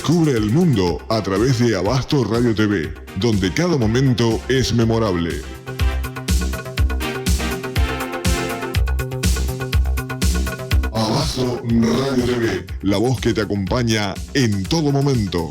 Descubre el mundo a través de Abasto Radio TV, donde cada momento es memorable. Abasto Radio TV, la voz que te acompaña en todo momento.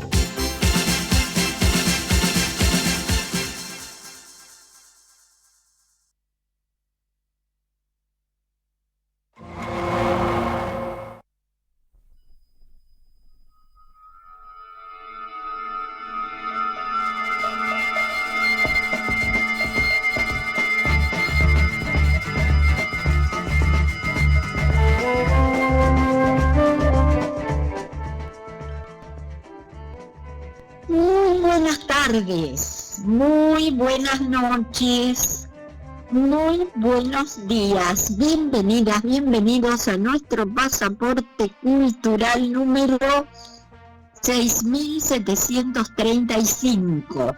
Muy buenas noches, muy buenos días, bienvenidas, bienvenidos a nuestro pasaporte cultural número 6735,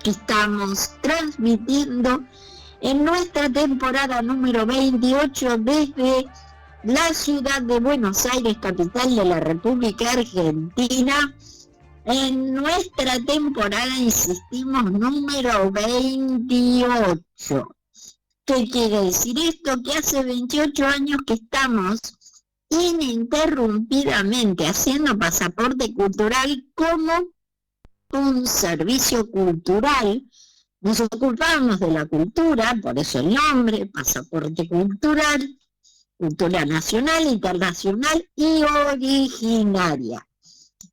que estamos transmitiendo en nuestra temporada número 28 desde la ciudad de Buenos Aires, capital de la República Argentina. En nuestra temporada, insistimos, número 28. ¿Qué quiere decir esto? Que hace 28 años que estamos ininterrumpidamente haciendo pasaporte cultural como un servicio cultural. Nos ocupamos de la cultura, por eso el nombre, pasaporte cultural, cultura nacional, internacional y originaria.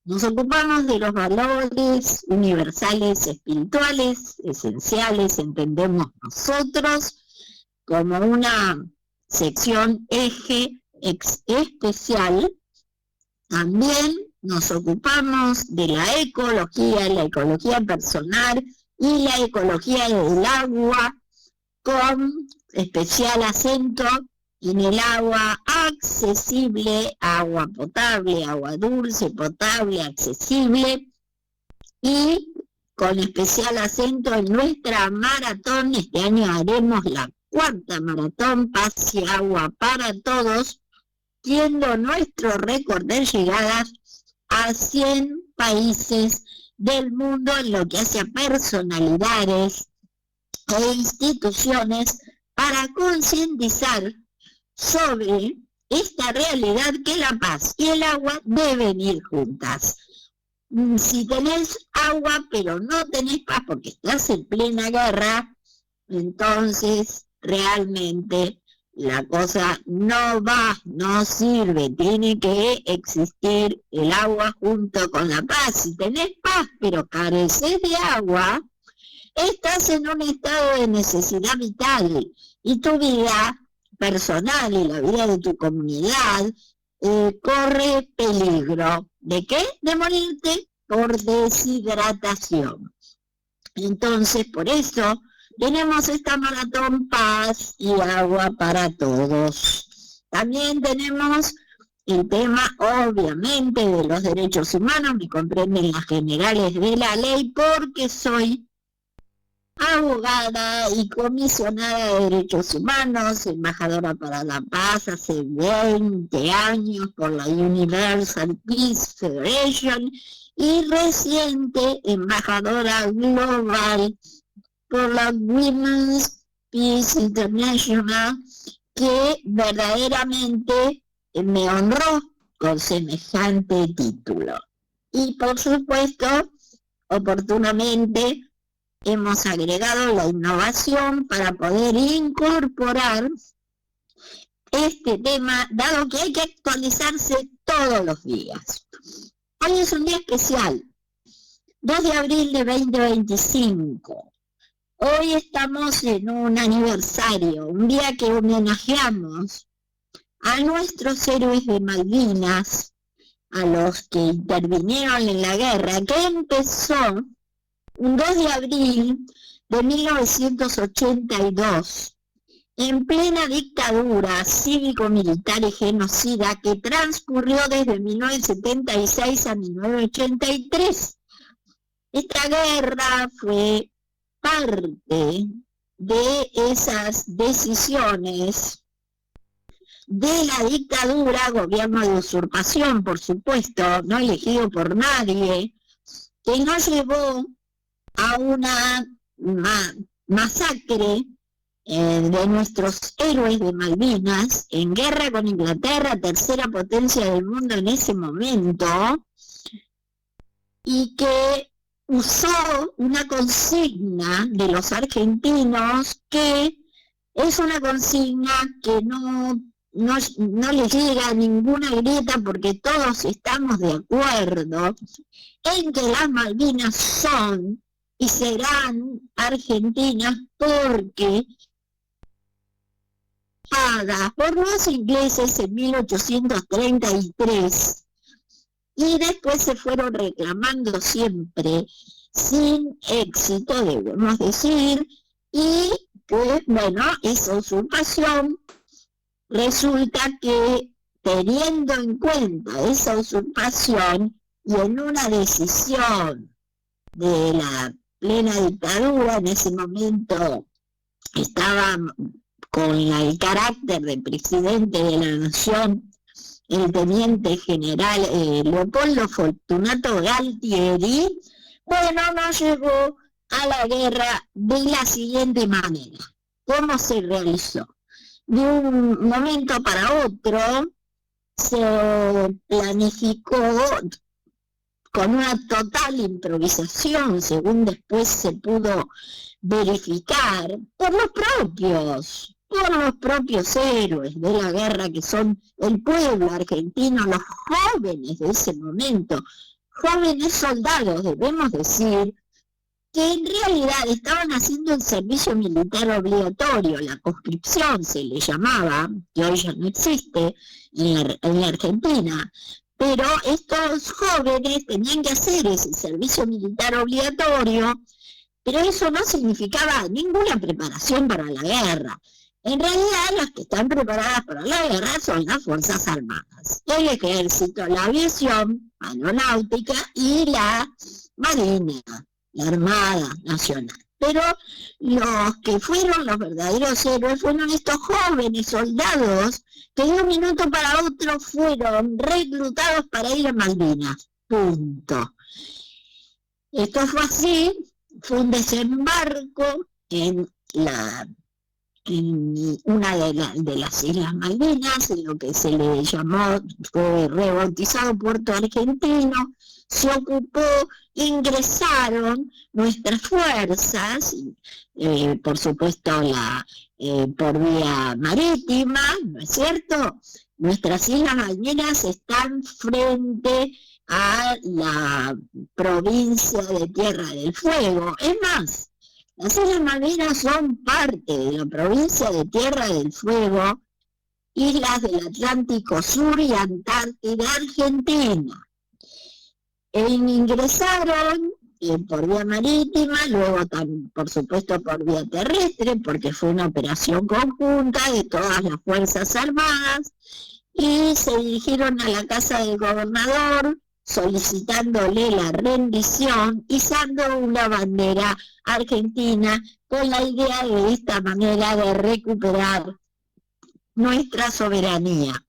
Nos ocupamos de los valores universales, espirituales, esenciales, entendemos nosotros, como una sección eje especial. También nos ocupamos de la ecología personal y la ecología del agua, con especial acento en el agua accesible, agua potable, agua dulce, potable, accesible, y con especial acento en nuestra maratón. Este año haremos la 4ª maratón Paz y Agua para Todos, siendo nuestro récord de llegadas a 100 países del mundo en lo que hace a personalidades e instituciones, para concientizar sobre esta realidad que la paz y el agua deben ir juntas. Si tenés agua pero no tenés paz porque estás en plena guerra, entonces realmente la cosa no sirve. Tiene que existir el agua junto con la paz. Si tenés paz pero careces de agua, estás en un estado de necesidad vital y tu vida personal y la vida de tu comunidad corre peligro. ¿De qué? De morirte por deshidratación. Entonces, por eso tenemos esta maratón Paz y Agua para Todos. También tenemos el tema, obviamente, de los derechos humanos. Me comprenden las generales de la ley porque soy abogada y comisionada de derechos humanos, embajadora para la paz hace 20 años por la Universal Peace Federation y reciente embajadora global por la Women's Peace International, que verdaderamente me honró con semejante título. Y por supuesto, oportunamente, hemos agregado la innovación para poder incorporar este tema, dado que hay que actualizarse todos los días. Hoy es un día especial, 2 de abril de 2025. Hoy estamos en un aniversario, un día que homenajeamos a nuestros héroes de Malvinas, a los que intervinieron en la guerra, que empezó un 2 de abril de 1982, en plena dictadura cívico-militar y genocida que transcurrió desde 1976 a 1983. Esta guerra fue parte de esas decisiones de la dictadura, gobierno de usurpación, por supuesto, no elegido por nadie, que nos llevó a una masacre de nuestros héroes de Malvinas, en guerra con Inglaterra, tercera potencia del mundo en ese momento, y que usó una consigna de los argentinos que es una consigna que no le llega a ninguna grieta, porque todos estamos de acuerdo en que las Malvinas son y serán argentinas, porque por los ingleses en 1833 y después se fueron reclamando siempre sin éxito, debemos decir, y que, bueno, esa usurpación resulta que, teniendo en cuenta esa usurpación y en una decisión de la plena dictadura, en ese momento estaba con el carácter de presidente de la nación el teniente general Leopoldo Fortunato Galtieri, bueno, nos llevó a la guerra de la siguiente manera. ¿Cómo se realizó? De un momento para otro se planificó con una total improvisación, según después se pudo verificar, por los propios héroes de la guerra, que son el pueblo argentino, los jóvenes de ese momento, jóvenes soldados, debemos decir, que en realidad estaban haciendo el servicio militar obligatorio, la conscripción se le llamaba, que hoy ya no existe en la Argentina, pero estos jóvenes tenían que hacer ese servicio militar obligatorio, pero eso no significaba ninguna preparación para la guerra. En realidad, las que están preparadas para la guerra son las Fuerzas Armadas, el Ejército, la Aviación, Aeronáutica y la Marina, la Armada Nacional. Pero los que fueron los verdaderos héroes fueron estos jóvenes soldados que de un minuto para otro fueron reclutados para ir a Malvinas. Punto. Esto fue así, fue un desembarco en una de las Islas Malvinas, en lo que se le llamó, fue rebautizado Puerto Argentino, se ocupó, ingresaron nuestras fuerzas, por supuesto por vía marítima, ¿no es cierto? Nuestras Islas Malvinas están frente a la provincia de Tierra del Fuego. Es más, las Islas Malvinas son parte de la provincia de Tierra del Fuego, islas del Atlántico Sur y Antártida Argentina. Ingresaron por vía marítima, luego por supuesto por vía terrestre, porque fue una operación conjunta de todas las Fuerzas Armadas, y se dirigieron a la casa del gobernador solicitándole la rendición, izando una bandera argentina con la idea de esta manera de recuperar nuestra soberanía.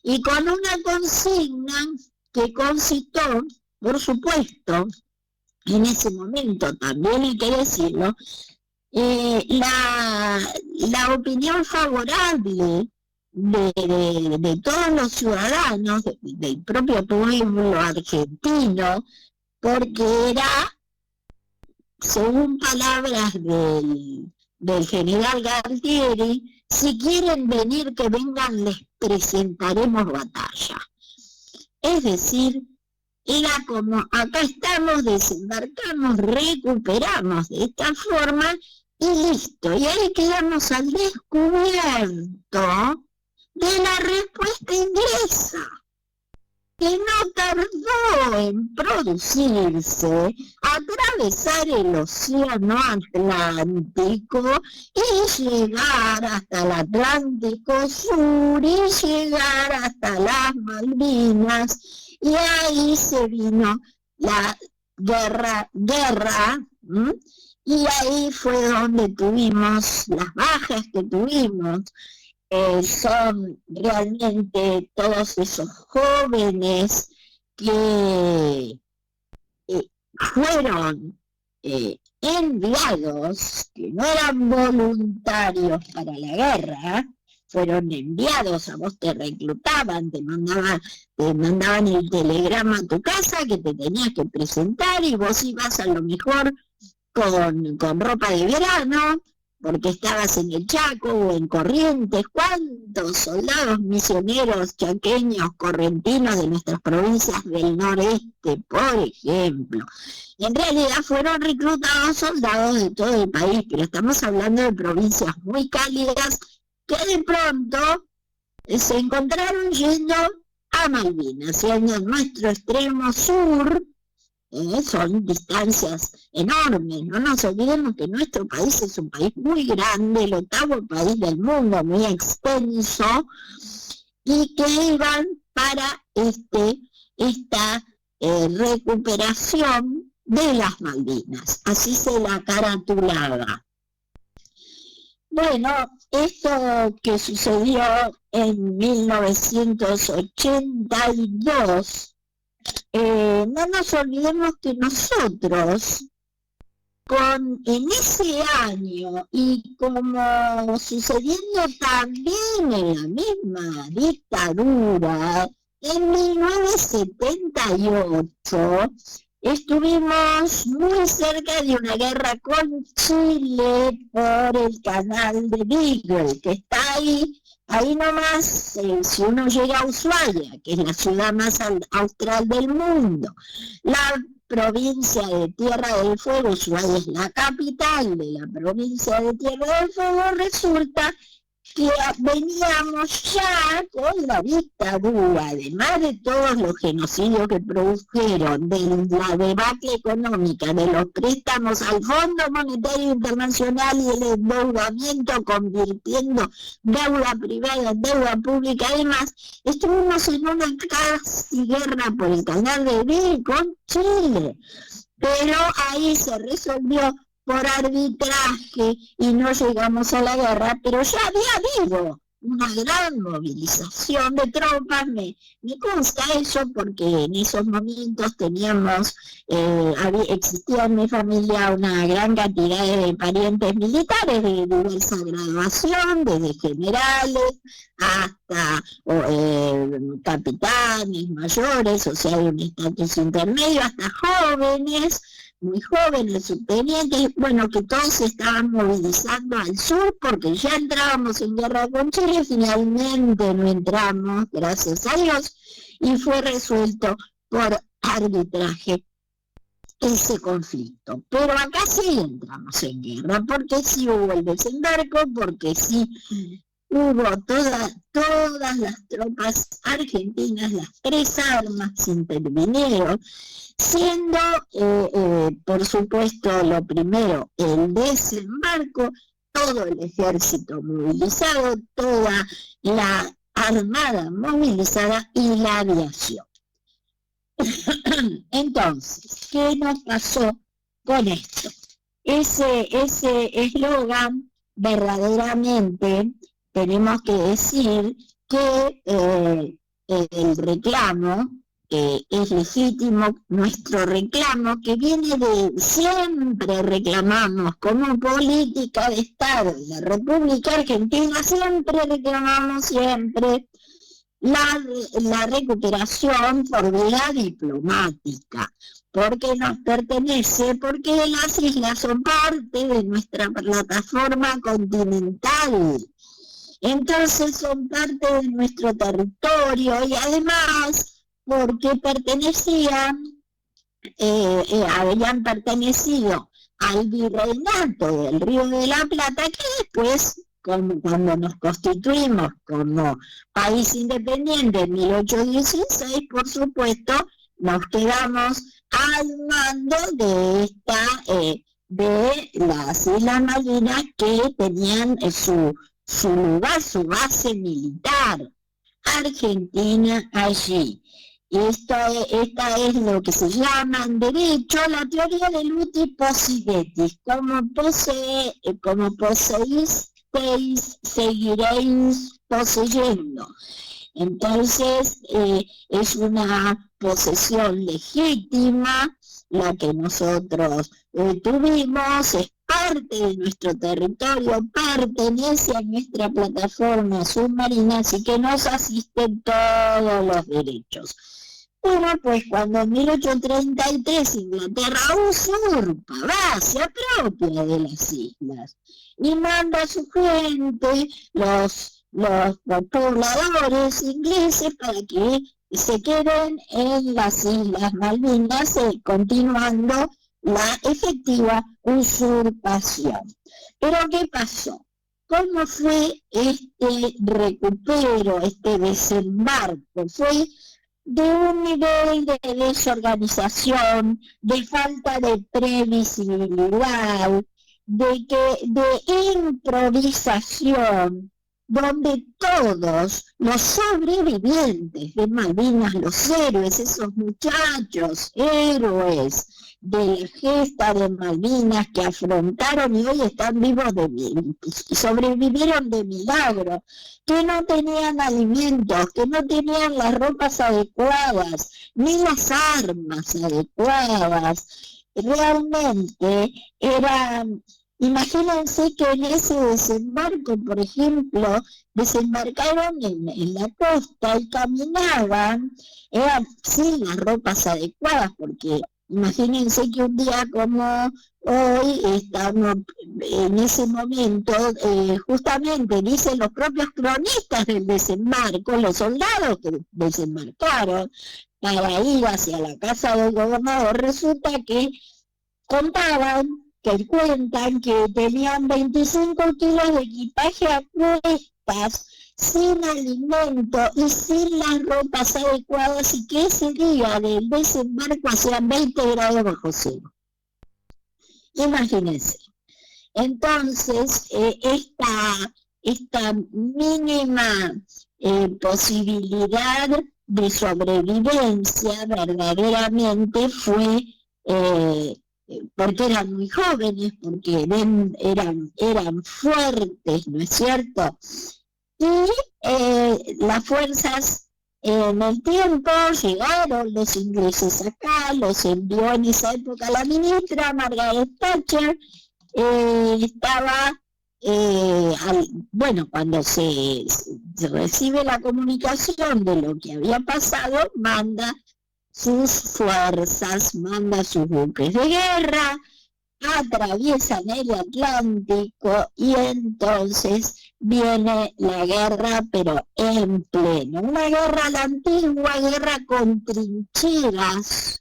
Y con una consigna que concitó, por supuesto, en ese momento también hay que decirlo, la opinión favorable de todos los ciudadanos, del propio pueblo argentino, porque era, según palabras del general Galtieri, si quieren venir, que vengan, les presentaremos batalla. Es decir, era como, acá estamos, desembarcamos, recuperamos de esta forma y listo. Y ahí quedamos al descubierto de la respuesta inglesa, que no tardó en producirse, atravesar el océano Atlántico y llegar hasta el Atlántico Sur y llegar hasta las Malvinas, y ahí se vino la guerra, y ahí fue donde tuvimos las bajas que tuvimos. son realmente todos esos jóvenes que fueron enviados, que no eran voluntarios para la guerra, fueron enviados, a vos te reclutaban, te mandaban el telegrama a tu casa que te tenías que presentar y vos ibas a lo mejor con ropa de verano, porque estabas en el Chaco o en Corrientes. ¿Cuántos soldados misioneros chaqueños, correntinos de nuestras provincias del noreste, por ejemplo? En realidad fueron reclutados soldados de todo el país, pero estamos hablando de provincias muy cálidas que de pronto se encontraron yendo a Malvinas, y en nuestro extremo sur. Son distancias enormes, no nos olvidemos que nuestro país es un país muy grande, el 8º país del mundo, muy extenso, y que iban para esta recuperación de las Malvinas, así se la caratulaba. Bueno, esto que sucedió en 1982, no nos olvidemos que nosotros, en ese año, y como sucediendo también en la misma dictadura, en 1978, estuvimos muy cerca de una guerra con Chile por el canal de Beagle, que está ahí nomás, si uno llega a Ushuaia, que es la ciudad más austral del mundo. La provincia de Tierra del Fuego, Ushuaia es la capital de la provincia de Tierra del Fuego, resulta que veníamos ya con la dictadura, además de todos los genocidios que produjeron, de la debacle económica, de los préstamos al Fondo Monetario Internacional y el endeudamiento convirtiendo deuda privada en deuda pública. Además, estuvimos en una casi guerra por el canal de Beagle con Chile, pero ahí se resolvió por arbitraje y no llegamos a la guerra, pero ya había habido una gran movilización de tropas. Me consta eso porque en esos momentos existía en mi familia una gran cantidad de parientes militares de diversa graduación, desde generales hasta capitanes mayores, o sea, de un estatus intermedio, hasta jóvenes, muy jóvenes, subtenientes, bueno, que todos se estaban movilizando al sur porque ya entrábamos en guerra con Chile. Finalmente no entramos, gracias a Dios, y fue resuelto por arbitraje ese conflicto. Pero acá sí entramos en guerra, porque sí hubo el desembarco, porque sí hubo todas las tropas argentinas, las 3 armas intervinieron, siendo, por supuesto, lo primero, el desembarco, todo el ejército movilizado, toda la armada movilizada y la aviación. Entonces, ¿qué nos pasó con esto? Ese eslogan, verdaderamente, tenemos que decir que el reclamo, es legítimo, nuestro reclamo, que viene de siempre reclamamos como política de Estado de la República Argentina, siempre reclamamos la recuperación por vía diplomática, porque nos pertenece, porque las islas son parte de nuestra plataforma continental. Entonces son parte de nuestro territorio y además porque habían pertenecido al virreinato del Río de la Plata, que después, cuando nos constituimos como país independiente en 1816, por supuesto, nos quedamos al mando de las Islas Malvinas, que tenían su lugar, su base militar, Argentina allí. Esta es lo que se llama en derecho la teoría del uti possidetis, como poseísteis, seguiréis poseyendo. Entonces, es una posesión legítima la que nosotros tuvimos, es parte de nuestro territorio, pertenece a nuestra plataforma submarina, así que nos asisten todos los derechos. Bueno, pues cuando en 1833 Inglaterra usurpa, se apropia de las islas y manda a su gente, los pobladores ingleses, para que se queden en las Islas Malvinas, continuando la efectiva usurpación. Pero ¿qué pasó? ¿Cómo fue este recupero, este desembarco? Fue de un nivel de desorganización, de falta de previsibilidad, de improvisación, donde todos los sobrevivientes de Malvinas, los héroes, esos muchachos, héroes de la gesta de Malvinas que afrontaron y hoy están vivos y sobrevivieron de milagro, que no tenían alimentos, que no tenían las ropas adecuadas, ni las armas adecuadas, realmente eran... Imagínense que en ese desembarco, por ejemplo, desembarcaron en la costa y caminaban, sin las ropas adecuadas, porque imagínense que un día como hoy, estamos en ese momento, justamente dicen los propios cronistas del desembarco, los soldados que desembarcaron para ir hacia la casa del gobernador, resulta que cuentan que tenían 25 kilos de equipaje a cuestas, sin alimento y sin las ropas adecuadas, y que ese día del desembarco hacían 20 grados bajo cero. Imagínense. Entonces, esta mínima posibilidad de sobrevivencia verdaderamente fue... porque eran muy jóvenes, porque eran fuertes, ¿no es cierto? Y las fuerzas en el tiempo llegaron los ingleses acá, los envió en esa época la ministra Margaret Thatcher, estaba, cuando se recibe la comunicación de lo que había pasado, manda sus fuerzas, manda sus buques de guerra, atraviesan el Atlántico y entonces viene la guerra, pero en pleno. Una guerra, la antigua guerra con trincheras,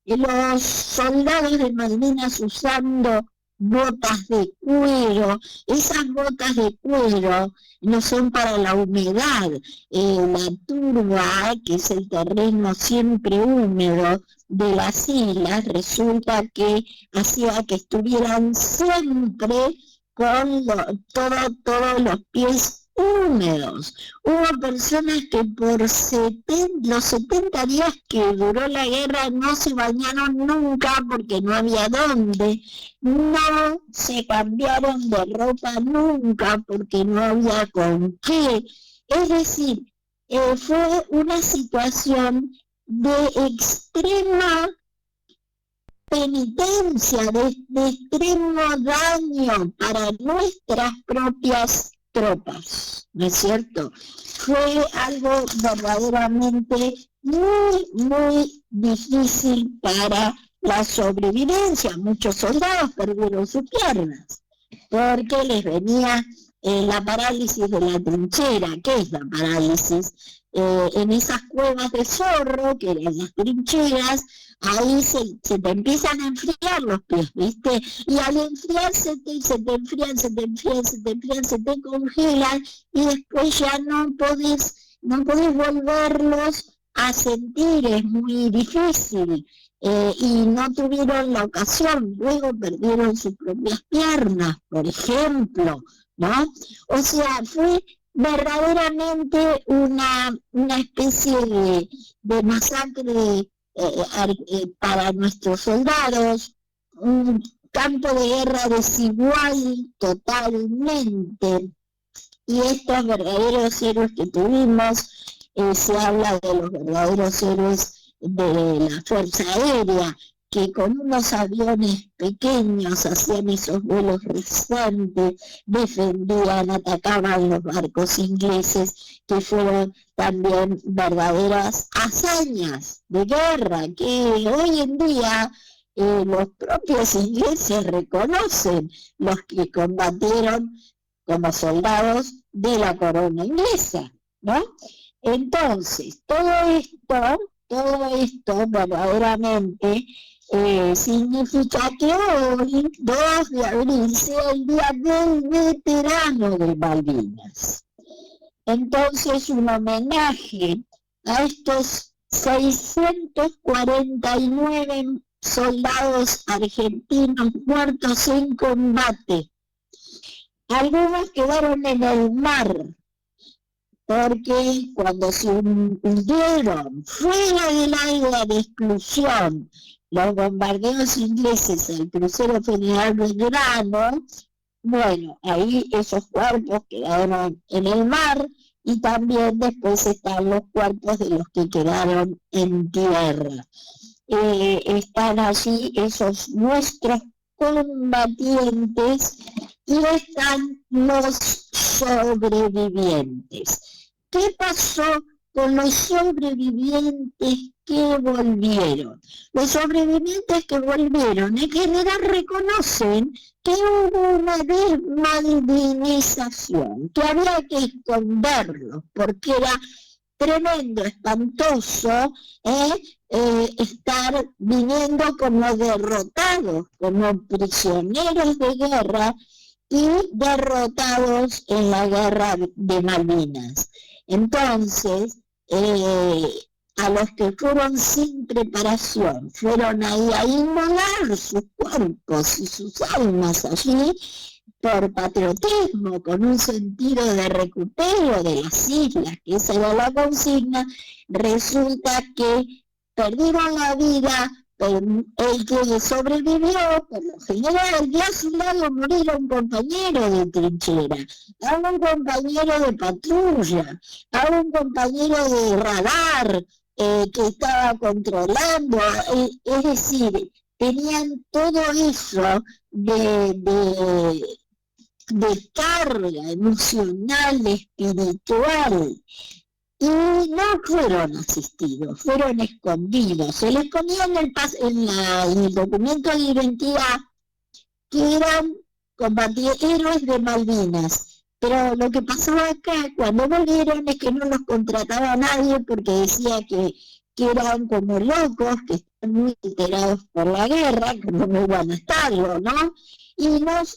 los soldados de Malvinas usando botas de cuero. Esas botas de cuero no son para la humedad. La turba, que es el terreno siempre húmedo de las islas, resulta que hacía que estuvieran siempre con todos los pies húmedos. Hubo personas que por los 70 días que duró la guerra no se bañaron nunca porque no había dónde, no se cambiaron de ropa nunca porque no había con qué. Es decir, fue una situación de extrema penitencia, de extremo daño para nuestras propias tropas, ¿no es cierto? Fue algo verdaderamente muy, muy difícil para la sobrevivencia. Muchos soldados perdieron sus piernas porque les venía la parálisis de la trinchera. ¿Qué es la parálisis? En esas cuevas de zorro, que eran las trincheras, ahí se te empiezan a enfriar los pies, ¿viste? Y al enfriarse se te enfrían, se te congelan, y después ya no podés volverlos a sentir, es muy difícil. Y no tuvieron la ocasión, luego perdieron sus propias piernas, por ejemplo, ¿no? O sea, fue verdaderamente una especie de masacre para nuestros soldados, un campo de guerra desigual totalmente, Y estos verdaderos héroes que tuvimos, se habla de los verdaderos héroes de la Fuerza Aérea, que con unos aviones pequeños hacían esos vuelos rasantes, defendían, atacaban los barcos ingleses, que fueron también verdaderas hazañas de guerra, que hoy en día los propios ingleses reconocen, los que combatieron como soldados de la corona inglesa, ¿no? Entonces, todo esto verdaderamente significa que hoy, 2 de abril, sea el día del veterano de Malvinas. Entonces, un homenaje a estos 649 soldados argentinos muertos en combate. Algunos quedaron en el mar, porque cuando se hundieron fuera del área de exclusión los bombardeos ingleses al crucero General Belgrano, bueno, ahí esos cuerpos quedaron en el mar, y también después están los cuerpos de los que quedaron en tierra. Están allí esos nuestros combatientes y están los sobrevivientes. ¿Qué pasó con los sobrevivientes que volvieron? Los sobrevivientes que volvieron en general reconocen que hubo una desmalvinización, que había que esconderlos, porque era tremendo, espantoso, estar viniendo como derrotados, como prisioneros de guerra y derrotados en la guerra de Malvinas. Entonces, a los que fueron sin preparación, fueron ahí a inmolar sus cuerpos y sus almas allí, por patriotismo, con un sentido de recupero de las islas, que esa era la consigna, resulta que perdieron la vida. El que sobrevivió, por lo general, y a su lado morir un compañero de trinchera, a un compañero de patrulla, a un compañero de radar que estaba controlando, es decir, tenían todo eso de carga emocional, espiritual, y no fueron asistidos, fueron escondidos. Se les ponía en el documento de identidad que eran héroes de Malvinas. Pero lo que pasaba acá, cuando volvieron, es que no los contrataba nadie porque decía que eran como locos, que están muy alterados por la guerra, que no iban a estarlo, ¿no? Y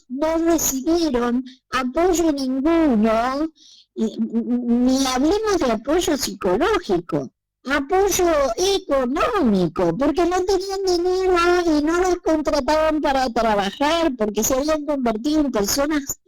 no recibieron apoyo ninguno, ni hablemos de apoyo psicológico, apoyo económico, porque no tenían dinero y no los contrataban para trabajar, porque se habían convertido en personas.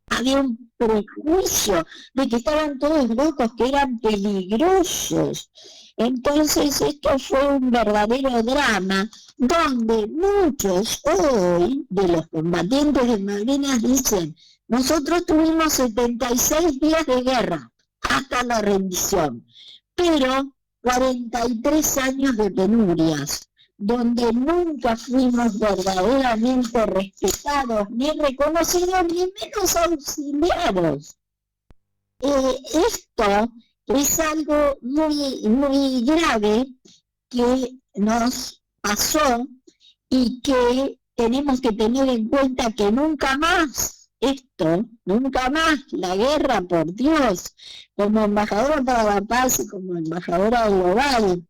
Había un prejuicio de que estaban todos locos, que eran peligrosos. Entonces esto fue un verdadero drama, donde muchos hoy de los combatientes de Malvinas dicen: nosotros tuvimos 76 días de guerra hasta la rendición, pero 43 años de penurias, donde nunca fuimos verdaderamente respetados, ni reconocidos, ni menos auxiliados. Esto es algo muy, muy grave que nos pasó y que tenemos que tener en cuenta que nunca más la guerra, por Dios, como embajadora para la paz y como embajadora global,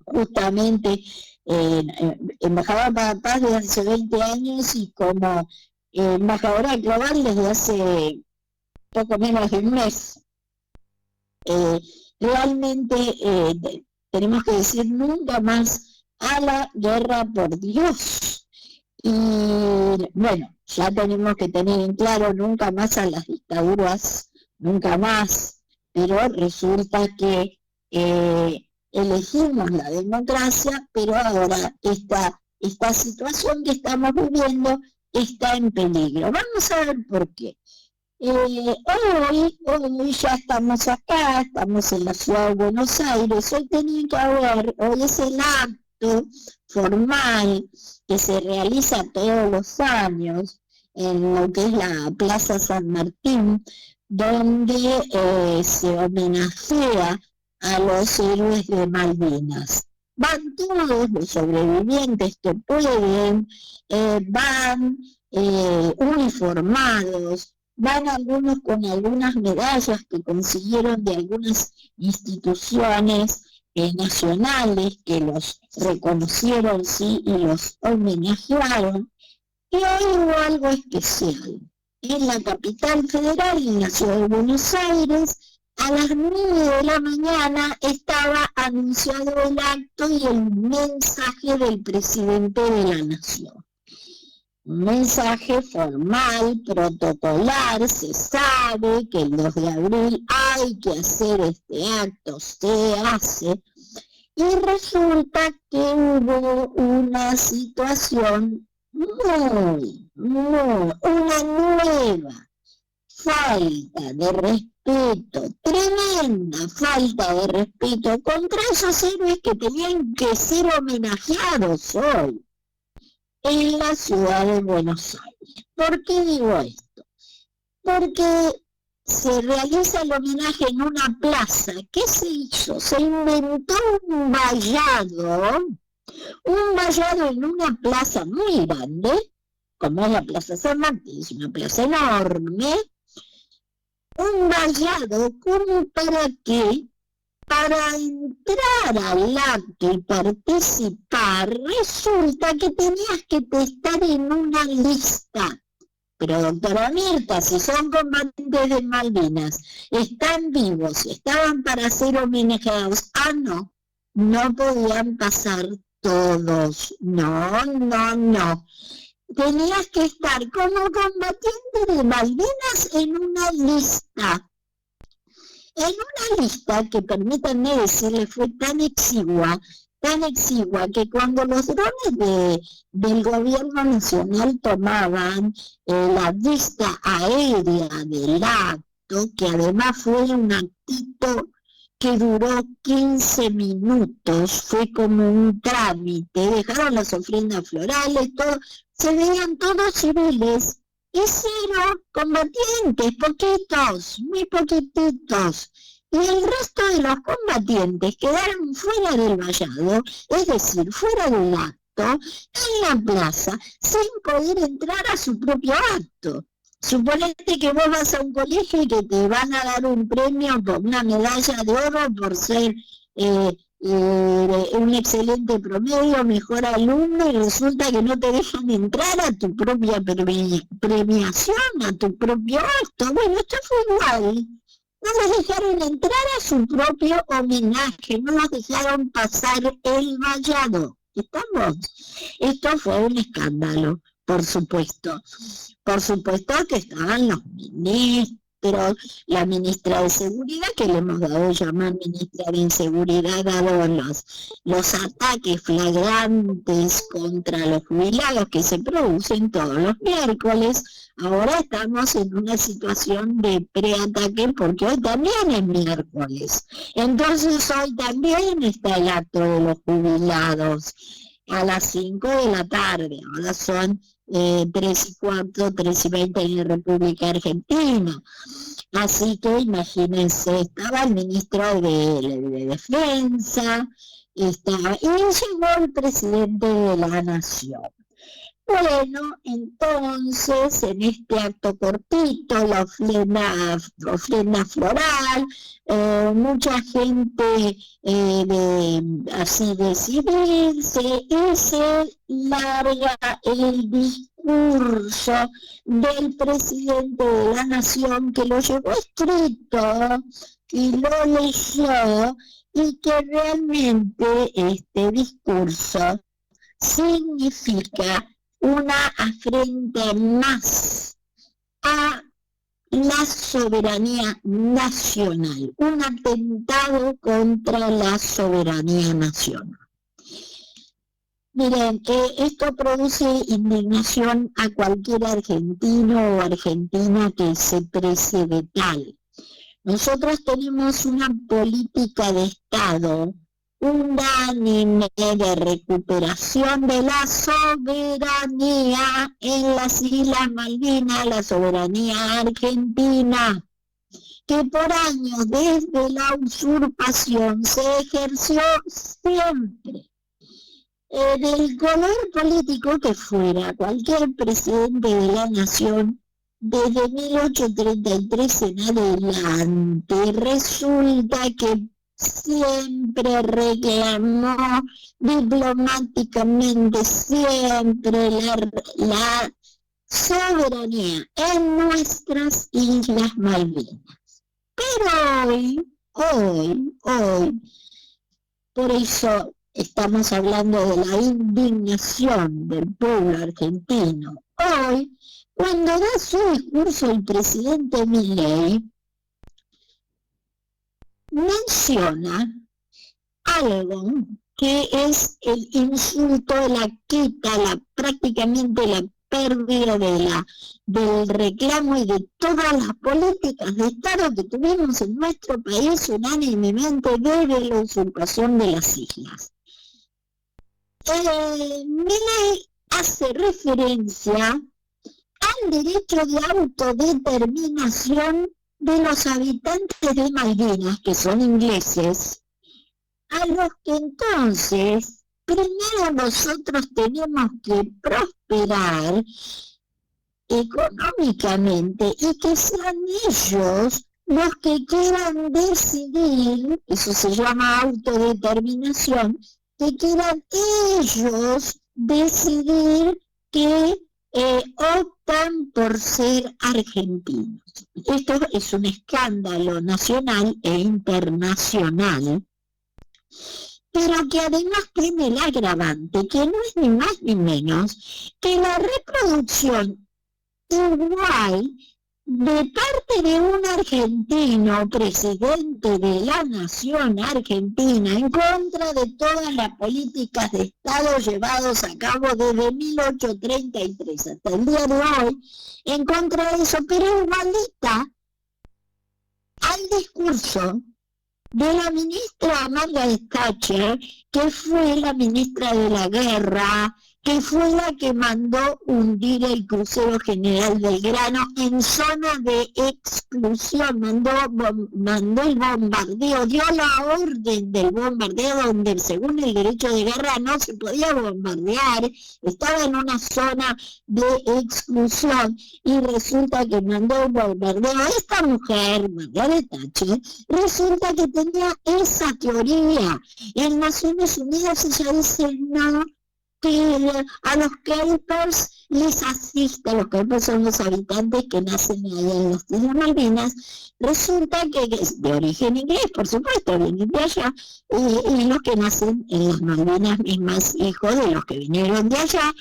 justamente embajadora para la paz desde hace 20 años y como embajadora global desde hace poco menos de un mes. Realmente tenemos que decir nunca más a la guerra, por Dios. Y bueno, ya tenemos que tener en claro nunca más a las dictaduras, nunca más, pero resulta que elegimos la democracia, pero ahora esta situación que estamos viviendo está en peligro. Vamos a ver por qué. Hoy ya estamos acá, estamos en la ciudad de Buenos Aires. Hoy tenía que haber, hoy es el acto formal que se realiza todos los años en lo que es la Plaza San Martín, donde se homenajea a los héroes de Malvinas. Van todos los sobrevivientes que pueden, van uniformados, van algunos con algunas medallas que consiguieron de algunas instituciones nacionales que los reconocieron, sí, y los homenajearon. Y hoy hubo algo especial. En la capital federal, en la ciudad de Buenos Aires, a las 9 de la mañana estaba anunciado el acto y el mensaje del presidente de la Nación. Un mensaje formal, protocolar, se sabe que el 2 de abril hay que hacer este acto, se hace, y resulta que hubo una situación una nueva falta de respeto, tremenda falta de respeto contra esos héroes que tenían que ser homenajeados hoy en la ciudad de Buenos Aires. ¿Por qué digo esto? Porque se realiza el homenaje en una plaza. ¿Qué se hizo? Se inventó un vallado en una plaza muy grande, como es la Plaza San Martín, es una plaza enorme, un vallado como para qué, para entrar al acto y participar, resulta que tenías que estar en una lista. Pero doctora Mirta, si son combatientes de Malvinas, están vivos, estaban para ser homenajeados, no podían pasar todos, no. Tenías que estar como combatiente de Malvinas en una lista que, permítanme decirle, fue tan exigua, que cuando los drones del gobierno nacional tomaban la vista aérea del acto, que además fue un actito que duró 15 minutos, fue como un trámite, dejaron las ofrendas florales, todo, se veían todos civiles, y 0 combatientes, poquitos, muy poquititos, y el resto de los combatientes quedaron fuera del vallado, es decir, fuera del acto, en la plaza, sin poder entrar a su propio acto. Suponete que vos vas a un colegio y que te van a dar un premio por una medalla de oro por ser un excelente promedio, mejor alumno, y resulta que no te dejan entrar a tu propia premiación, a tu propio acto. Bueno, esto fue igual. No los dejaron entrar a su propio homenaje, no los dejaron pasar el vallado. ¿Estamos? Esto fue un escándalo, por supuesto. Por supuesto que estaban los ministros, la ministra de Seguridad, que le hemos dado llamar ministra de Inseguridad, dado los ataques flagrantes contra los jubilados que se producen todos los miércoles. Ahora estamos en una situación de preataque porque hoy también es miércoles. Entonces hoy también está el acto de los jubilados a las 5 de la tarde. Ahora son 3:15, 3:20 en la República Argentina. Así que imagínense, estaba el ministro de Defensa, y llegó el presidente de la Nación. Bueno, entonces, en este acto cortito, la ofrenda floral, mucha gente así de civilse, y se larga el discurso del presidente de la Nación, que lo llevó escrito y lo leyó, y que realmente este discurso significa una afrenta más a la soberanía nacional, un atentado contra la soberanía nacional. Miren, esto produce indignación a cualquier argentino o argentina que se precie de tal. Nosotros tenemos una política de Estado unánime de recuperación de la soberanía en las Islas Malvinas, la soberanía argentina, que por años desde la usurpación se ejerció siempre. Del color político que fuera, cualquier presidente de la nación, desde 1833 en adelante, resulta que siempre reclamó diplomáticamente, siempre la soberanía en nuestras Islas Malvinas. Pero hoy, por eso estamos hablando de la indignación del pueblo argentino. Hoy, cuando da su discurso el presidente Milei, menciona algo que es el insulto, la quita, prácticamente la pérdida del reclamo y de todas las políticas de Estado que tuvimos en nuestro país unánimemente desde la usurpación de las islas. Milei hace referencia al derecho de autodeterminación de los habitantes de Malvinas, que son ingleses, a los que entonces primero nosotros tenemos que prosperar económicamente y que sean ellos los que quieran decidir, eso se llama autodeterminación, que quieran ellos decidir que optan por ser argentinos. Esto es un escándalo nacional e internacional, pero que además tiene el agravante, que no es ni más ni menos que la reproducción igual de parte de un argentino, presidente de la nación argentina, en contra de todas las políticas de Estado llevados a cabo desde 1833 hasta el día de hoy, en contra de eso, pero igualita al discurso de la ministra Margaret Thatcher, que fue la ministra de la guerra, que fue la que mandó hundir el crucero General Belgrano en zona de exclusión, mandó el bombardeo, dio la orden del bombardeo donde según el derecho de guerra no se podía bombardear, estaba en una zona de exclusión y resulta que mandó el bombardeo. Esta mujer, Margaret Thatcher, resulta que tenía esa teoría. En Naciones Unidas ella dice no, que a los Kelpers les asiste, los Kelpers son los habitantes que nacen ahí en las Islas Malvinas, resulta que es de origen inglés, por supuesto, vienen de allá, y los que nacen en las Malvinas mismas, hijos de los que vinieron de allá.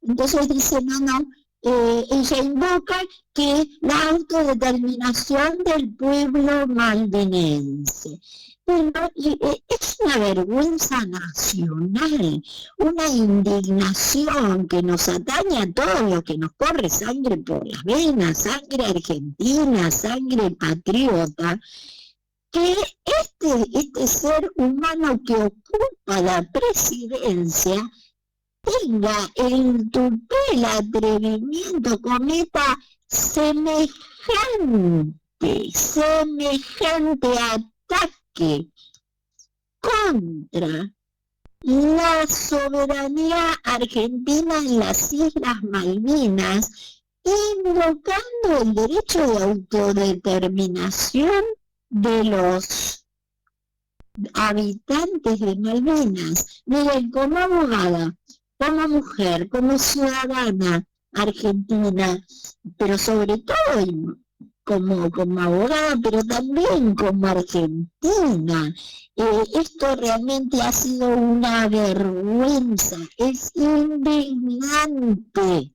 Entonces dice, no, ella invoca que la autodeterminación del pueblo malvinense. Bueno, es una vergüenza nacional, una indignación que nos atañe a todos los que nos corre sangre por las venas, sangre argentina, sangre patriota, que este ser humano que ocupa la presidencia tenga el tupé, el atrevimiento, cometa semejante ataque contra la soberanía argentina en las Islas Malvinas, invocando el derecho de autodeterminación de los habitantes de Malvinas. Miren, como abogada, como mujer, como ciudadana argentina, pero sobre todo como abogada, pero también como argentina. Esto realmente ha sido una vergüenza, es indignante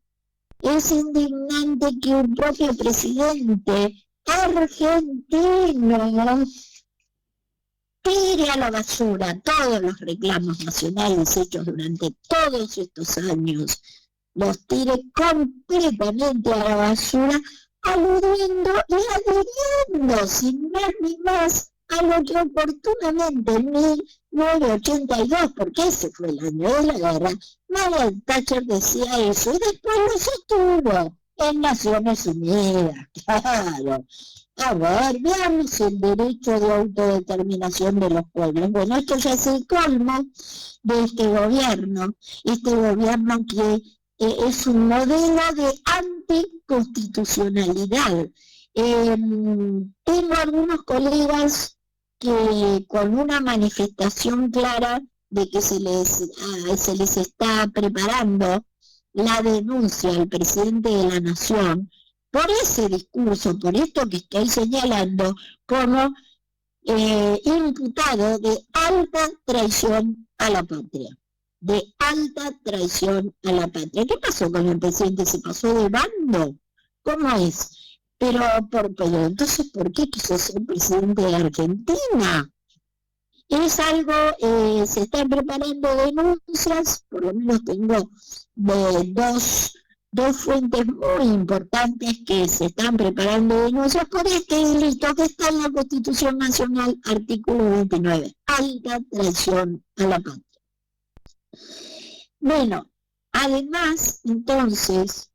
que un propio presidente argentino tire a la basura todos los reclamos nacionales hechos durante todos estos años, los tire completamente a la basura, aludiendo y adhiriendo, sin más ni más, a lo que oportunamente en 1982, porque ese fue el año de la guerra, Margaret Thatcher decía eso, y después lo sostuvo en Naciones Unidas, claro. A ver, veamos el derecho de autodeterminación de los pueblos. Bueno, esto ya es el colmo de este gobierno que es un modelo de anticonstitucionalidad. Tengo algunos colegas que con una manifestación clara de que se les está preparando la denuncia al presidente de la Nación por ese discurso, por esto que estoy señalando, como imputado de alta traición a la patria. De alta traición a la patria. ¿Qué pasó con el presidente? ¿Se pasó de bando? ¿Cómo es? Pero entonces, ¿por qué quiso ser presidente de Argentina? Es algo, se están preparando denuncias, por lo menos tengo dos fuentes muy importantes que se están preparando denuncias por este delito que está en la Constitución Nacional, artículo 29, alta traición a la patria. Bueno, además, entonces,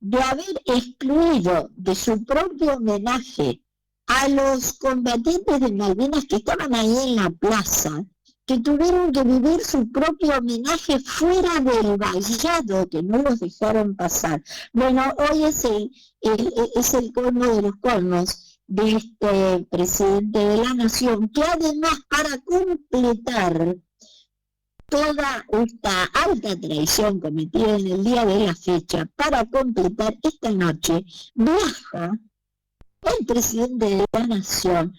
de haber excluido de su propio homenaje a los combatientes de Malvinas que estaban ahí en la plaza, que tuvieron que vivir su propio homenaje fuera del vallado, que no los dejaron pasar. Bueno, hoy es el colmo de los colmos de este presidente de la Nación, que además, para completar toda esta alta traición cometida en el día de la fecha, para completar esta noche, viaja el presidente de la Nación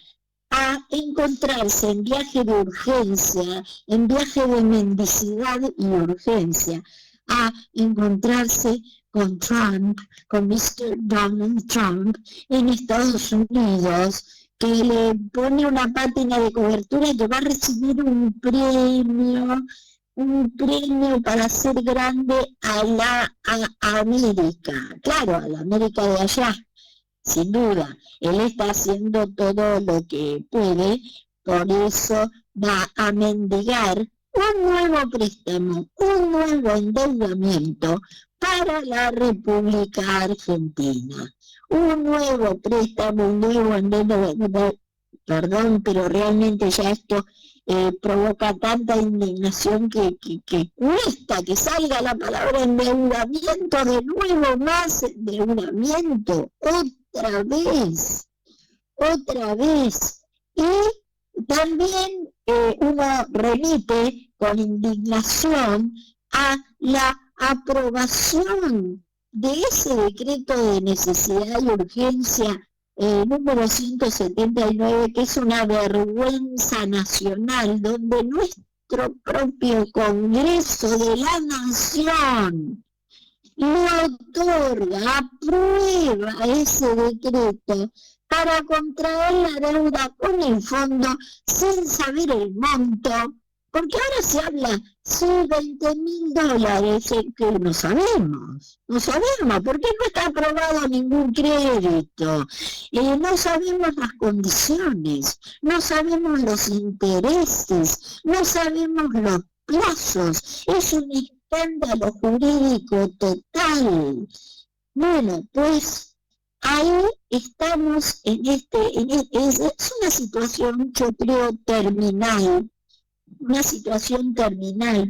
a encontrarse en viaje de urgencia, en viaje de mendicidad y urgencia, a encontrarse con Trump, con Mr. Donald Trump, en Estados Unidos, que le pone una pátina de cobertura y que va a recibir un premio para hacer grande a América, claro, a la América de allá. Sin duda, él está haciendo todo lo que puede, por eso va a mendigar un nuevo préstamo, un nuevo endeudamiento para la República Argentina. Un nuevo préstamo, un nuevo endeudamiento, perdón, pero realmente ya esto provoca tanta indignación que cuesta que salga la palabra endeudamiento, de nuevo más endeudamiento, otra vez. Y también uno remite con indignación a la aprobación de ese decreto de necesidad y urgencia número 179, que es una vergüenza nacional, donde nuestro propio Congreso de la Nación le otorga, aprueba ese decreto para contraer la deuda con el fondo sin saber el monto, porque ahora se habla, sí, $20,000, que no sabemos, porque no está aprobado ningún crédito, no sabemos las condiciones, no sabemos los intereses, no sabemos los plazos, es un escándalo jurídico total. Bueno, pues ahí estamos es una situación, yo creo, terminal,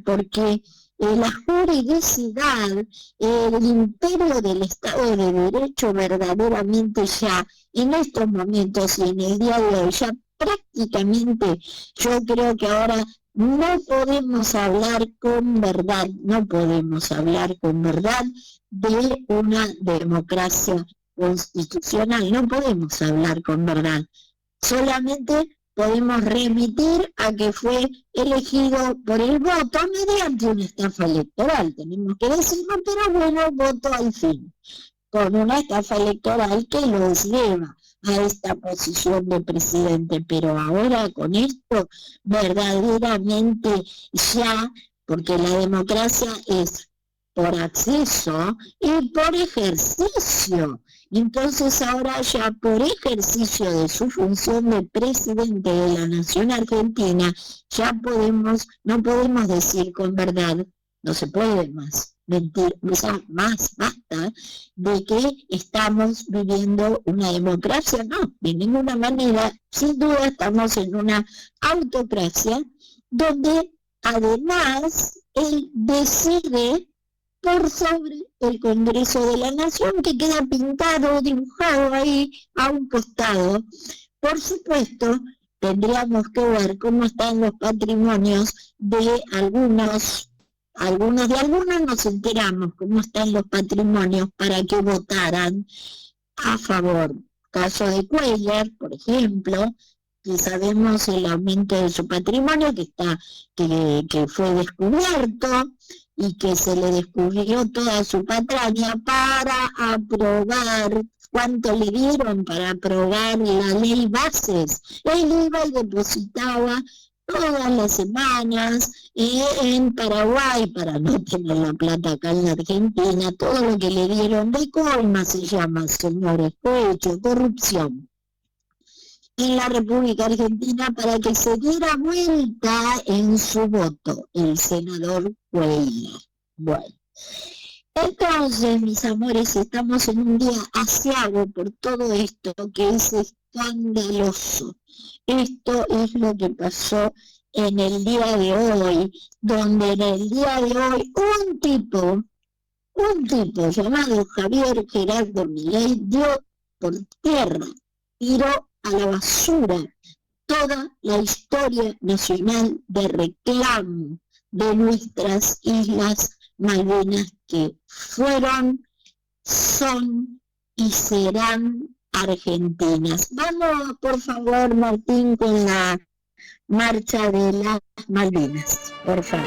porque la juridicidad, el imperio del Estado de Derecho verdaderamente ya en estos momentos y en el día de hoy ya prácticamente, yo creo que ahora no podemos hablar con verdad de una democracia constitucional, no podemos hablar con verdad, solamente podemos remitir a que fue elegido por el voto mediante una estafa electoral, tenemos que decirlo, pero bueno, voto al fin, con una estafa electoral que los lleva a esta posición de presidente, pero ahora con esto verdaderamente ya, porque la democracia es por acceso y por ejercicio. Entonces ahora ya por ejercicio de su función de presidente de la nación argentina, ya no podemos decir con verdad, no se puede más mentir, más basta de que estamos viviendo una democracia, no, de ninguna manera, sin duda estamos en una autocracia donde además él decide por sobre el Congreso de la Nación, que queda pintado, dibujado ahí a un costado. Por supuesto, tendríamos que ver cómo están los patrimonios de algunos nos enteramos cómo están los patrimonios para que votaran a favor. Caso de Cuellar, por ejemplo, que sabemos el aumento de su patrimonio, que fue descubierto y que se le descubrió toda su patraña para aprobar. ¿Cuánto le dieron para aprobar la ley bases? Él iba y depositaba todas las semanas en Paraguay, para no tener la plata acá en la Argentina, todo lo que le dieron de coima se llama, señores, cohecho, corrupción, en la República Argentina para que se diera vuelta en su voto el senador Cuellar. Bueno, entonces, mis amores, estamos en un día aciago por todo esto que es escandaloso. Esto es lo que pasó en el día de hoy, donde en el día de hoy un tipo llamado Javier Gerardo Milei dio por tierra, tiró a la basura toda la historia nacional de reclamo de nuestras Islas Malvinas, que fueron, son y serán argentinas. Vamos, por favor, Martín, con la marcha de las Malvinas, por favor.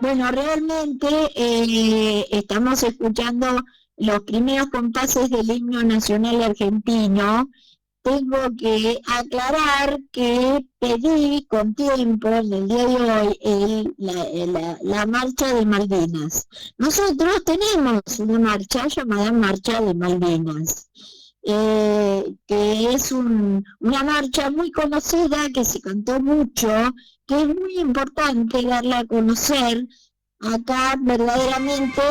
Bueno, realmente estamos escuchando los primeros compases del himno nacional argentino. Tengo que aclarar que pedí con tiempo en el día de hoy la marcha de Malvinas. Nosotros tenemos una marcha llamada Marcha de Malvinas, que es una marcha muy conocida, que se cantó mucho, que es muy importante darla a conocer. Acá verdaderamente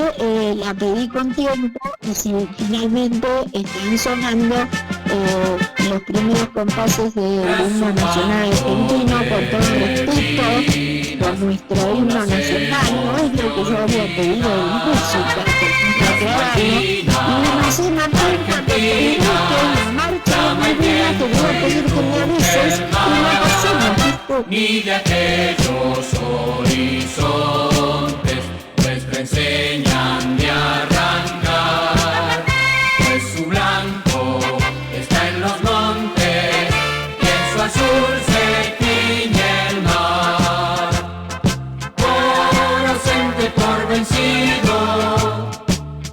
la pedí con tiempo y si finalmente están sonando los primeros compases del himno nacional argentino, con todo respeto por nuestro himno nacional, no es lo que yo había pedido en música, por aclararlo, y no sé, Martín, cuando pedí que la marcha de Malvinas, te voy a pedir que me avises y no pasemos, ¿viste? Ni de aquellos horizontes enseñan de arrancar, pues su blanco está en los montes y en su azul se tiñe el mar. Por ausente, por vencido,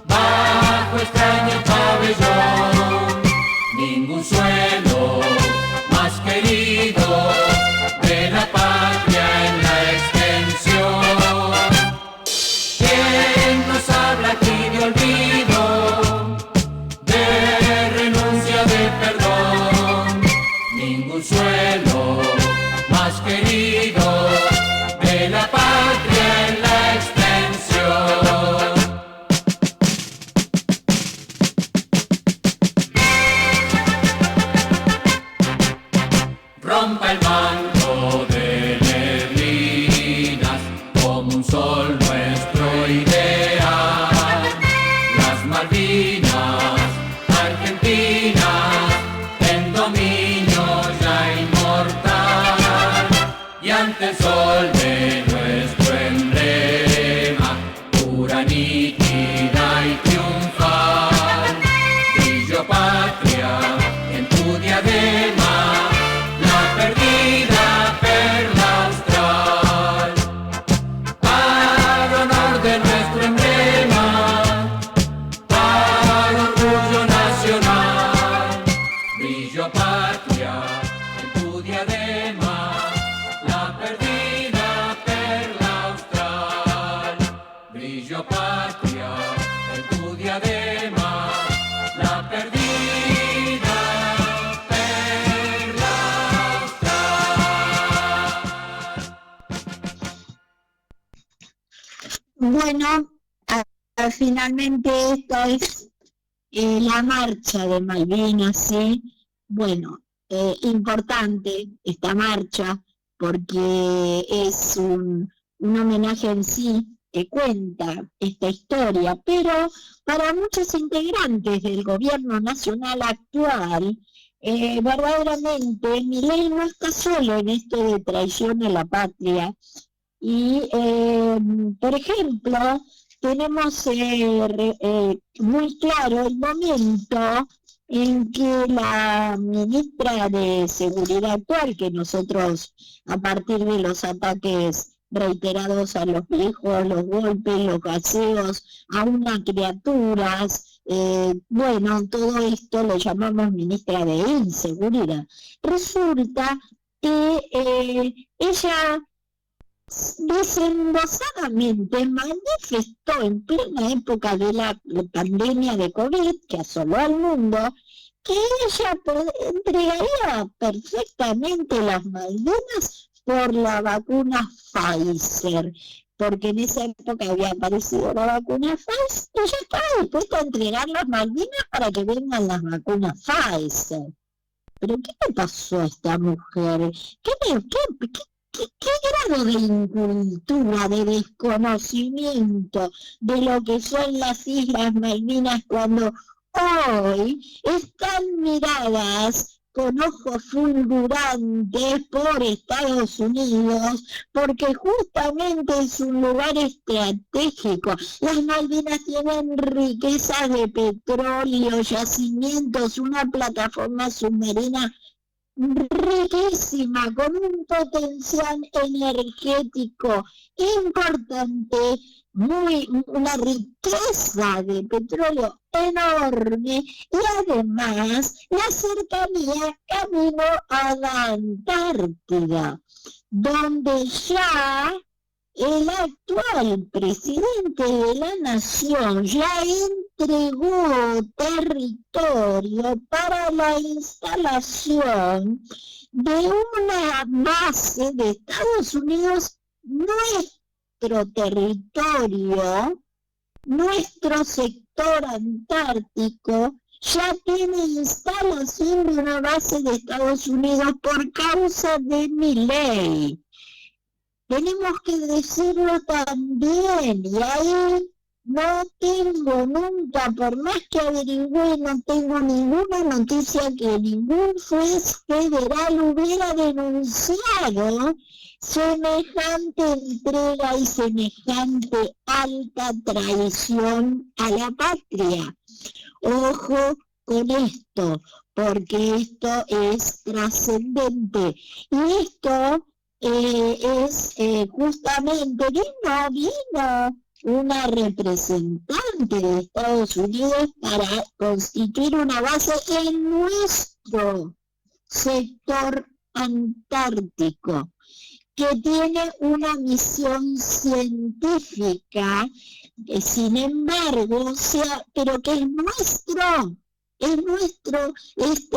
bajo extraño pabellón, ningún suelo más querido de la patria en la extensión. ¿Quién nos habla? nítida y triunfal. Brillo patria en tu diadema, la perdida perla austral. Al honor de nuestro emblema, al orgullo nacional. Brillo patria en tu diadema, la perdida perla austral. Brillo patria en tu diadema, la perdida perla austral. Bueno, finalmente esta es la marcha de Malvinas, ¿sí? Bueno, importante esta marcha porque es un homenaje en sí que cuenta esta historia, pero para muchos integrantes del gobierno nacional actual, verdaderamente Milei no está solo en esto de traición a la patria. Y, por ejemplo, tenemos muy claro el momento en que la ministra de Seguridad actual, que nosotros, a partir de los ataques reiterados a los viejos, los golpes, los gaseos, a unas criaturas, bueno, todo esto lo llamamos ministra de Inseguridad. Resulta que ella desembosadamente manifestó en plena época de la pandemia de COVID que asoló al mundo que ella entregaría perfectamente las Malvinas por la vacuna Pfizer, porque en esa época había aparecido la vacuna Pfizer y ella estaba dispuesta a entregar las Malvinas para que vengan las vacunas Pfizer. ¿Pero qué le pasó a esta mujer? ¿Qué grado de incultura, de desconocimiento de lo que son las Islas Malvinas cuando hoy están miradas con ojos fulgurantes por Estados Unidos, porque justamente es un lugar estratégico? Las Malvinas tienen riquezas de petróleo, yacimientos, una plataforma submarina riquísima, con un potencial energético importante, una riqueza de petróleo enorme y además la cercanía camino a la Antártida, donde ya el actual presidente de la nación ya entregó territorio para la instalación de una base de Estados Unidos. Nuestro territorio, nuestro sector antártico, ya tiene instalación de una base de Estados Unidos por causa de Milei. Tenemos que decirlo también, y ahí no tengo nunca, por más que averigüé, no tengo ninguna noticia que ningún juez federal hubiera denunciado semejante entrega y semejante alta traición a la patria. Ojo con esto, porque esto es trascendente. Y esto es justamente, vino una representante de Estados Unidos para constituir una base en nuestro sector antártico, que tiene una misión científica, sin embargo, pero que es nuestro, es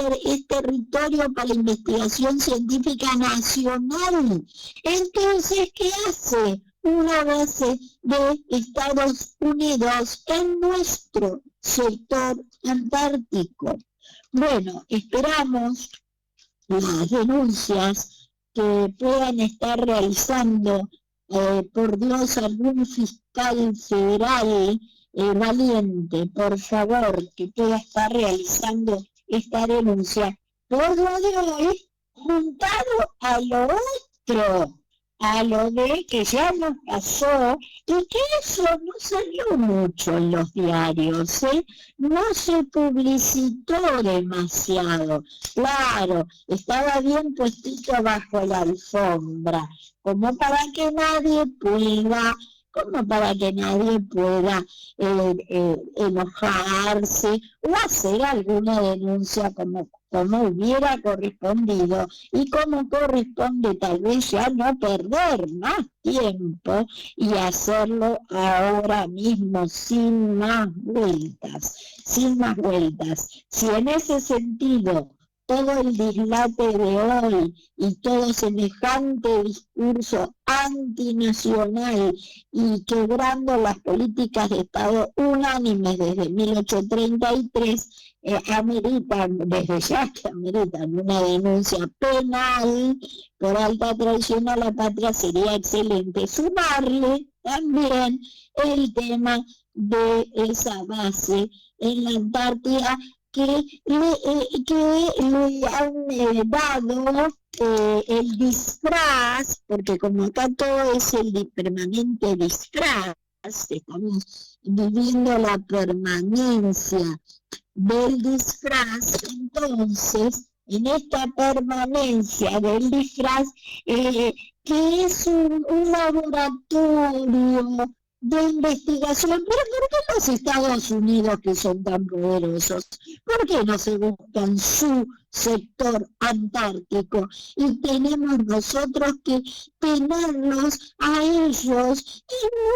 territorio para investigación científica nacional. Entonces, ¿qué hace una base de Estados Unidos en nuestro sector antártico? Bueno, esperamos las denuncias que puedan estar realizando, por Dios, algún fiscal federal valiente, por favor, que pueda estar realizando esta denuncia. Por lo de hoy, juntado a lo otro, a lo de que ya nos pasó y que eso no salió mucho en los diarios, ¿eh? No se publicitó demasiado. Claro, estaba bien puestito bajo la alfombra, como para que nadie pueda enojarse o hacer alguna denuncia como hubiera correspondido y como corresponde tal vez ya no perder más tiempo y hacerlo ahora mismo sin más vueltas. Si en ese sentido todo el dislate de hoy y todo semejante discurso antinacional y quebrando las políticas de Estado unánimes desde 1833, ameritan una denuncia penal por alta traición a la patria. Sería excelente sumarle también el tema de esa base en la Antártida que le han dado el disfraz, porque como acá todo es el permanente disfraz, estamos viviendo la permanencia del disfraz. Entonces, en esta permanencia del disfraz, que es un laboratorio de investigación, pero ¿por qué los Estados Unidos, que son tan poderosos, por qué no se buscan su sector antártico y tenemos nosotros que tenerlos a ellos y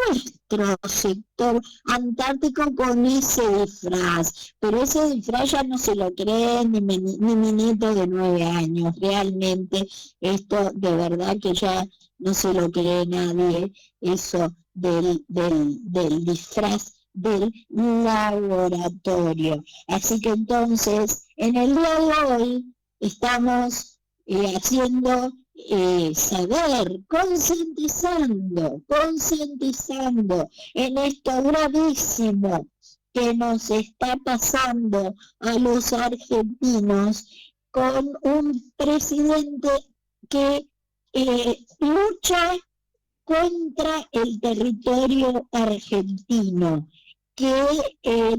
nuestro sector antártico con ese disfraz? Pero ese disfraz ya no se lo cree ni mi nieto de 9 años. Realmente esto de verdad que ya no se lo cree nadie, eso del disfraz del laboratorio. Así que entonces, en el día de hoy estamos haciendo saber, concientizando en esto gravísimo que nos está pasando a los argentinos con un presidente que lucha contra el territorio argentino, que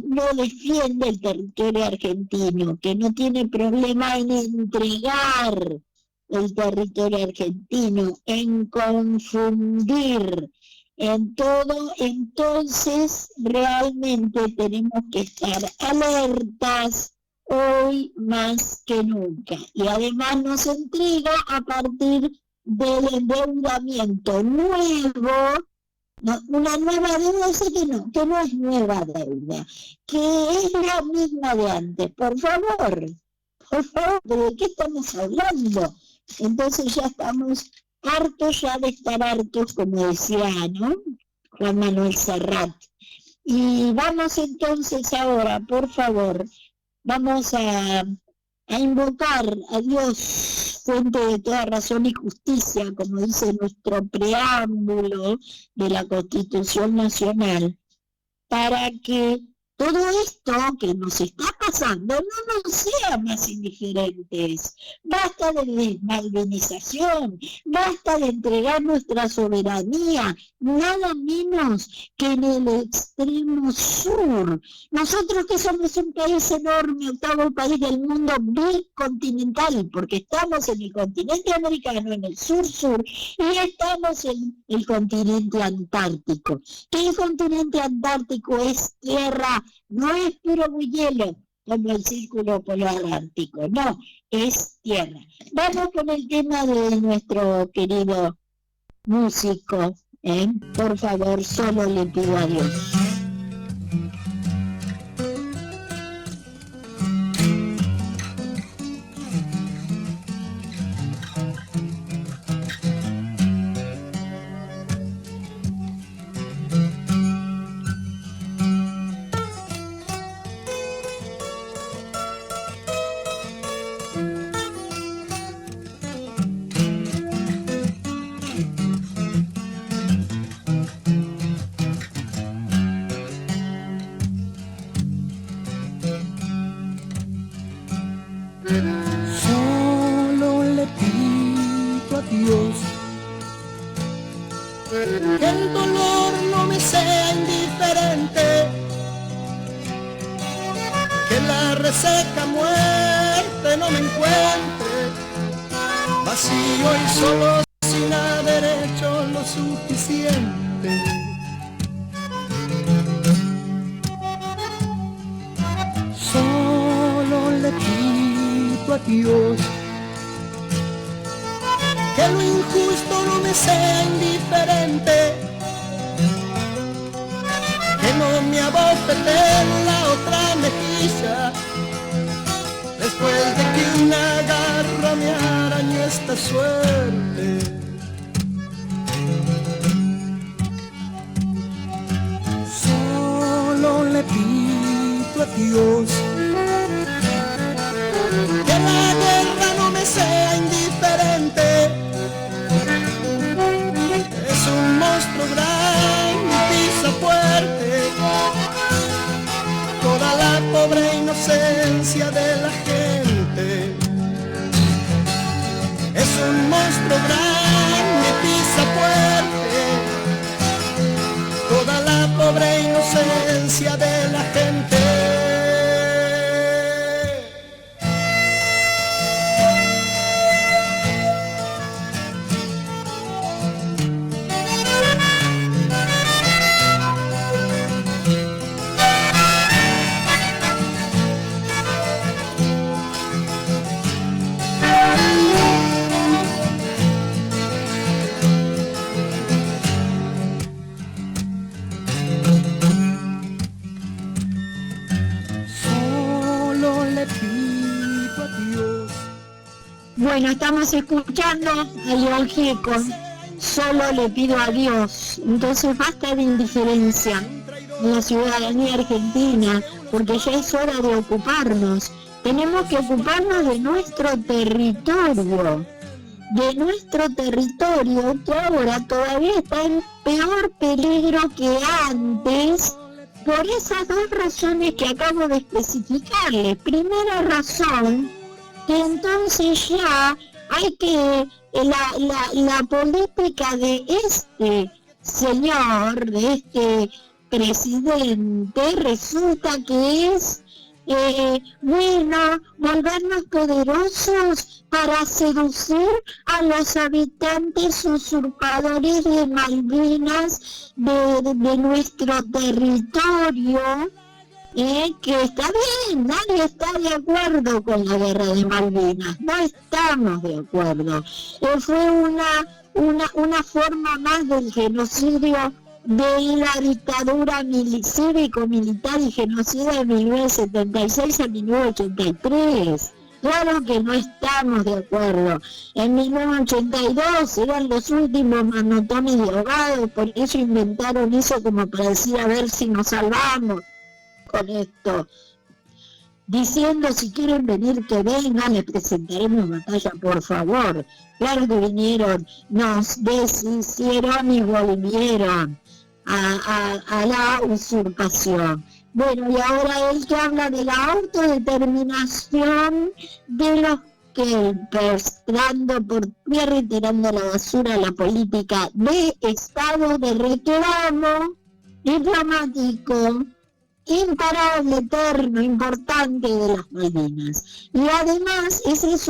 no defiende el territorio argentino, que no tiene problema en entregar el territorio argentino, en confundir, en todo. Entonces realmente tenemos que estar alertas hoy más que nunca, y además nos entrega a partir del endeudamiento nuevo, una nueva deuda, que no es nueva deuda, que es la misma de antes. Por favor, ¿de qué estamos hablando? Entonces ya estamos hartos de estar hartos, como decía, ¿no?, Juan Manuel Serrat. Y vamos entonces ahora, por favor, vamos a invocar a Dios, fuente de toda razón y justicia, como dice nuestro preámbulo de la Constitución Nacional, para que todo esto que nos está pasando no nos sea más indiferentes. Basta de desmalvinización, basta de entregar nuestra soberanía, nada menos que en el extremo sur. Nosotros, que somos un país enorme, 8º país del mundo bicontinental, porque estamos en el continente americano, en el sur-sur, y estamos en el continente antártico. Que el continente antártico es tierra, no es puro hielo como el círculo polar ártico, no, es tierra. Vamos con el tema de nuestro querido músico, por favor, solo le pido a Dios. Solo le pido a Dios reseca muerte no me encuentre, vacío y solo sin haber hecho lo suficiente. Solo le pido a Dios que lo injusto no me sea indiferente, que no me abofete en la otra mejilla, después de que una garra me arañó esta suerte. Solo le pido a Dios que la guerra no me sea indiferente. Es un monstruo grande y pisa fuerte toda la pobre inocencia de la gente. Es un monstruo grande y pisa fuerte toda la pobre inocencia de la gente. Bueno, estamos escuchando a León Gieco, solo le pido a Dios. Entonces basta de indiferencia en la ciudadanía argentina, porque ya es hora de ocuparnos. Tenemos que ocuparnos de nuestro territorio, que ahora todavía está en peor peligro que antes, por esas dos razones que acabo de especificarles. Primera razón, que entonces ya hay que, la política de este señor, de este presidente, resulta que es, bueno, volvernos poderosos para seducir a los habitantes usurpadores de Malvinas, de nuestro territorio. Que está bien, nadie está de acuerdo con la guerra de Malvinas, no estamos de acuerdo. Fue una forma más del genocidio de la dictadura cívico-militar y genocida de 1976 a 1983. Claro que no estamos de acuerdo. En 1982 eran los últimos manotones de ahogados, por eso inventaron eso como para decir a ver si nos salvamos con esto, diciendo si quieren venir que vengan, les presentaremos batalla, por favor. Claro que vinieron, nos deshicieron y volvieron a la usurpación. Bueno, y ahora él que habla de la autodeterminación de los kelpers, dando por tierra y tirando la basura a la política de estado de reclamo diplomático imparable, eterno, importante de las Malvinas. Y además, esa es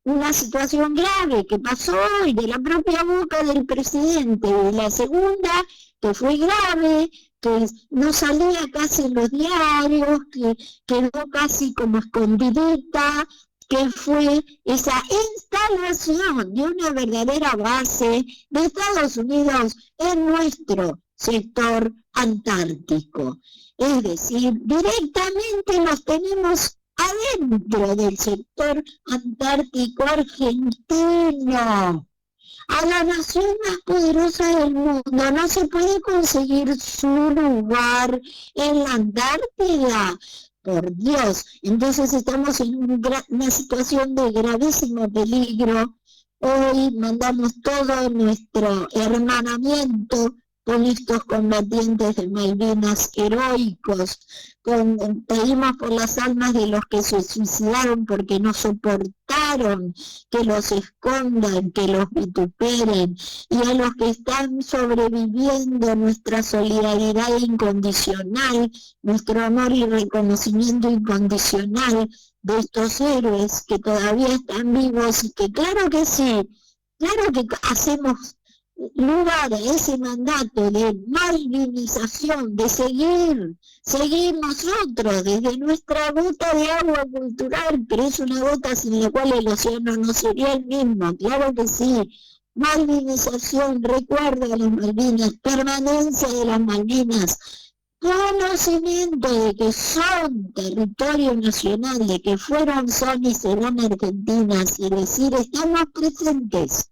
una situación grave que pasó hoy de la propia boca del presidente. Y la segunda, que fue grave, que no salía casi en los diarios, que quedó casi como escondidita, que fue esa instalación de una verdadera base de Estados Unidos en nuestro sector antártico. Es decir, directamente los tenemos adentro del sector antártico argentino. A la nación más poderosa del mundo no se puede conseguir su lugar en la Antártida. Por Dios, entonces estamos en una situación de gravísimo peligro. Hoy mandamos todo nuestro hermanamiento con estos combatientes de Malvinas heroicos, pedimos por las almas de los que se suicidaron porque no soportaron dejaron que los escondan, que los vituperen, y a los que están sobreviviendo nuestra solidaridad incondicional, nuestro amor y reconocimiento incondicional de estos héroes que todavía están vivos y que claro que sí, claro que hacemos lugar a ese mandato de malvinización, de seguir nosotros desde nuestra gota de agua cultural, pero es una gota sin la cual el océano no sería el mismo, claro que sí. Malvinización, recuerdo de las Malvinas, permanencia de las Malvinas, conocimiento de que son territorio nacional, de que fueron, son y serán argentinas, y decir, estamos presentes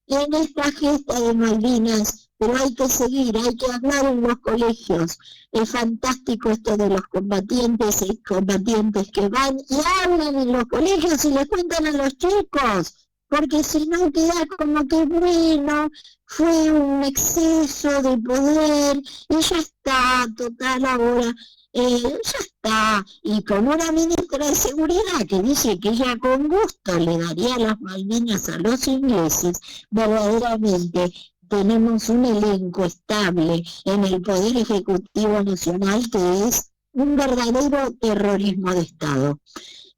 en esta gesta de Malvinas, pero hay que seguir, hay que hablar en los colegios. Es fantástico esto de los combatientes y combatientes que van y hablan en los colegios y les cuentan a los chicos, porque si no queda como que bueno, fue un exceso de poder y ya está, total ahora. Ya está, y con una ministra de seguridad que dice que ella con gusto le daría las Malvinas a los ingleses, verdaderamente tenemos un elenco estable en el Poder Ejecutivo Nacional que es un verdadero terrorismo de Estado,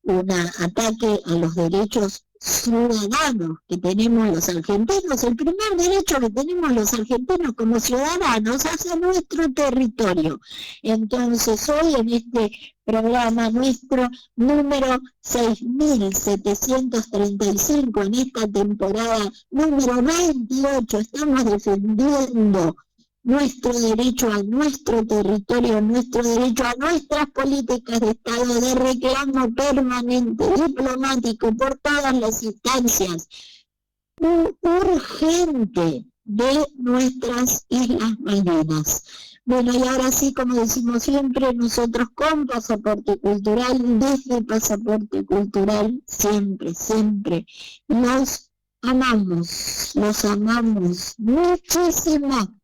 un ataque a los derechos ciudadanos que tenemos los argentinos, el primer derecho que tenemos los argentinos como ciudadanos hacia nuestro territorio. Entonces hoy en este programa nuestro número 6.735, en esta temporada número 28, estamos defendiendo nuestro derecho a nuestro territorio, nuestro derecho a nuestras políticas de Estado de reclamo permanente, diplomático, por todas las instancias, urgente de nuestras Islas Malvinas. Bueno, y ahora sí, como decimos siempre, nosotros con Pasaporte Cultural, desde Pasaporte Cultural, siempre, siempre, los amamos muchísimo.